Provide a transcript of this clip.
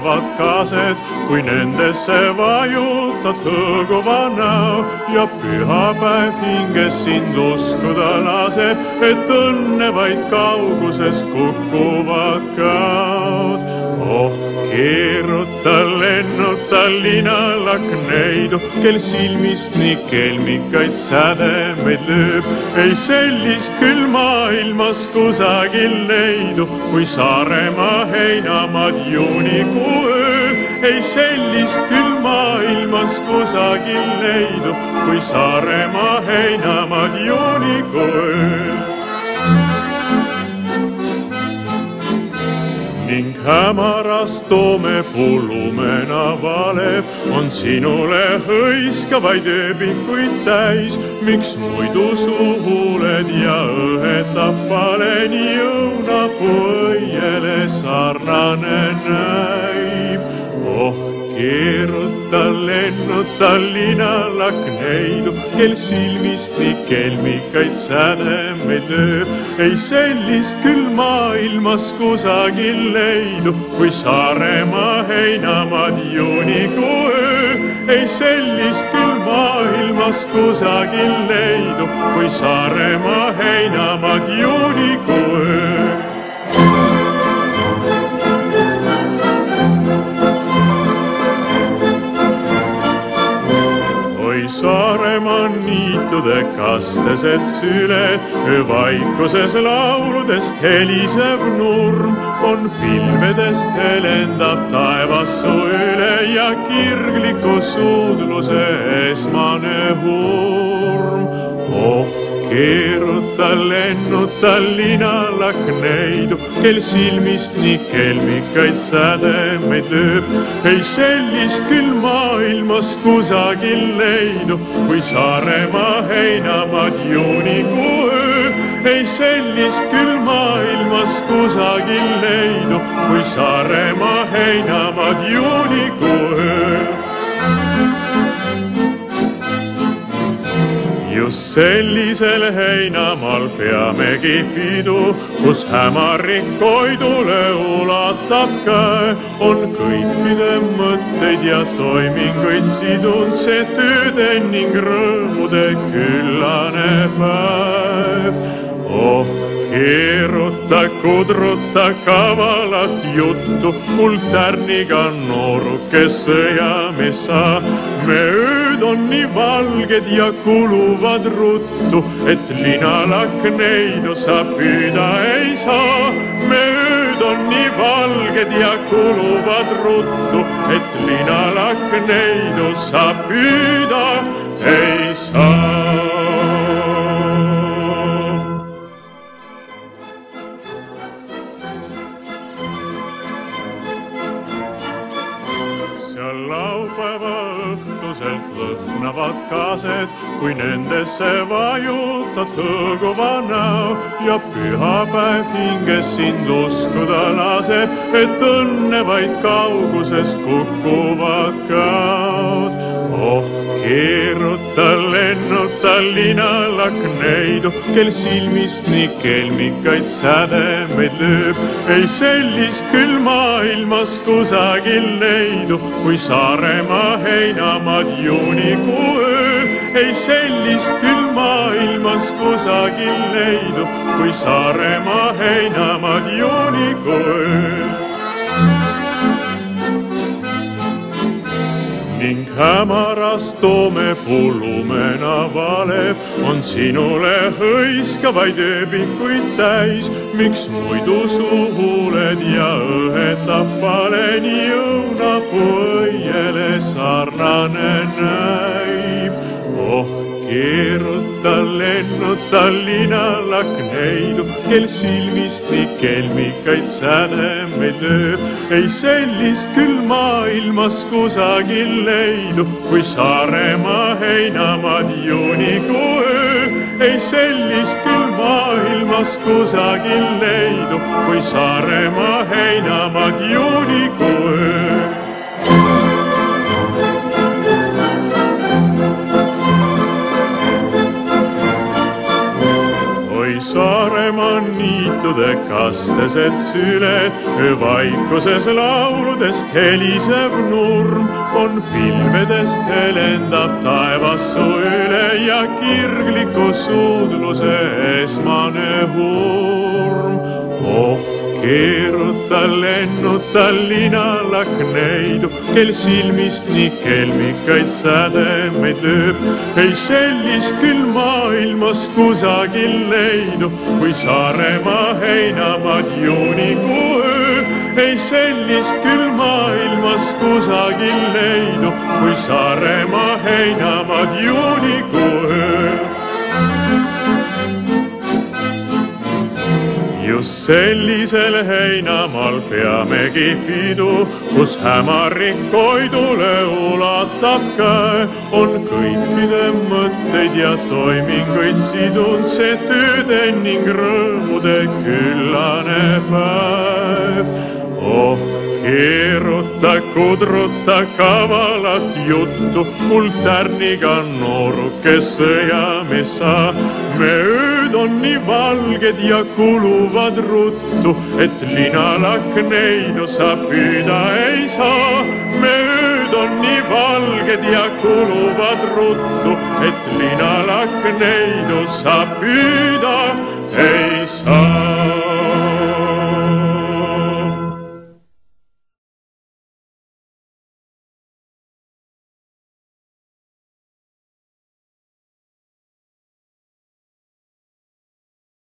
lõhnavad kaased, kui nendesse vajutad hõõguva näo ja pühapäev hinges sind uskuda laseb, et õnne vaid kauguses kukuvad kaod. Oh, keeruta, lennuta linalakneidu, kel silmist nii kelmikaid sädemeid lööb. Ei sellist küll maailmas kusagil leidu, kui Saaremaa heinamaad juunikuu ööl. Ei sellist küll maailmas kusagil leidu, kui Saaremaa heinamaad juunikuu ööl. Ning hämaras toomepuu lumena valev on sinule hõiskavaid ööbikuid täis. Miks muidu su huuled ja õhetab paleni õunapuu õiele sarnane näib? Oh, keeruta, lennuta linalakneidu, kel silmist nii kelmikaid sädemeid lööb. Ei sellist küll maailmas kusagil leidu, kui Saaremaa heinamaad juunikuu ööl. Ei sellist küll maailmas kusagil leidu, kui Saaremaa heinamaad juunikuu ööl. Saaremaa niitude kastesed süled, öövaikuses lauludest helisev nurm on pilvedest helendav taevas su üle ja kirgliku suudluse esmane hurm. Oh, keeruta, lennuta linalakneidu, kel silmist nii kelmikaid sädemeid lööb. Ei sellist küll maailmas kusagil leidu, kui Saaremaa heinamaad juunikuu ööl. Ei sellist küll maailmas kusagil leidu, kui Saaremaa heinamaad juunikuu ööl. Just sellisel heinamaal peamegi pidu, kus hämarik Koidule ulatab käe. On kõikide mõtteid ja toiminguid sidunud see tööde ning rõõmude küllane päev. Oh, keeruta, kudruta kavalat juttu, mul tärniga nooruke sõjamees sa. Me ööd on nii valged ja kuluvad ruttu, et linalakneidu sa püüda ei saa. Me ööd on nii valged ja kuluvad ruttu, et linalakneidu sa püüda ei saa. Seal laupäeva õhtuselt lõhnavad kaased, kui nendesse vajutad hõõguva näo ja pühapäev hinges sind uskuda laseb, et õnne vaid kauguses kukuvad kaod. Oh, keeruta, lennuta linalakneidu, kel silmist nii kelmikaid sädemeid lööb. Ei sellist küll maailmas kusagil leidu, kui Saaremaa heinamaad juunikuu ööl. Ei sellist küll maailmas kusagil leidu, kui Saaremaa heinamaad juunikuu ööl. Ning hämaras toomepuu lumena valev on sinule hõiskavaid ööbikuid täis. Miks muidu su huuled ja õhetab paleni õunapuu õiele sarnane näib? Oh, keeruta, lennuta linalakneidu, kel silmist nii kelmikaid sädemeid lööb. Ei sellist küll maailmas kusagil leidu, kui Saaremaa heinamaad juunikuu ööl. Ei sellist küll maailmas kusagil leidu, kui Saaremaa heinamaad juunikuu ööl. Saaremaa niitu niitude kastesed süled, öövaikuses lauludest helisev nurm on pilvedest helendav taevassu üle ja kirgliku suudluse esmane hurm. Oh, keeruta, lennuta linalakneidu, kel silmist nii kelmikaid sädemeid lööb. Ei sellist küll maailmas kusagil leidu, kui Saaremaa heinamaad juunikuu öö. Ei sellist küll maailmas kusagil leidu, kui Saaremaa heinamaad juunikuu öö. Just sellisel heinamaal peamegi pidu, kus hämarik Koidule ulatab käe. On kõikide mõtteid ja toiminguid sidunud see tööde ning rõõmude küllane päev. Oh, keeruta, kudruta kavalat juttu, mul tärniga nooruke sõjamees sa. Me ööd on nii valged ja kuluvad ruttu, et linalakneidu sa püüda ei saa. Me ööd on nii valged ja kuluvad ruttu, et linalakneidu sa püüda ei saa.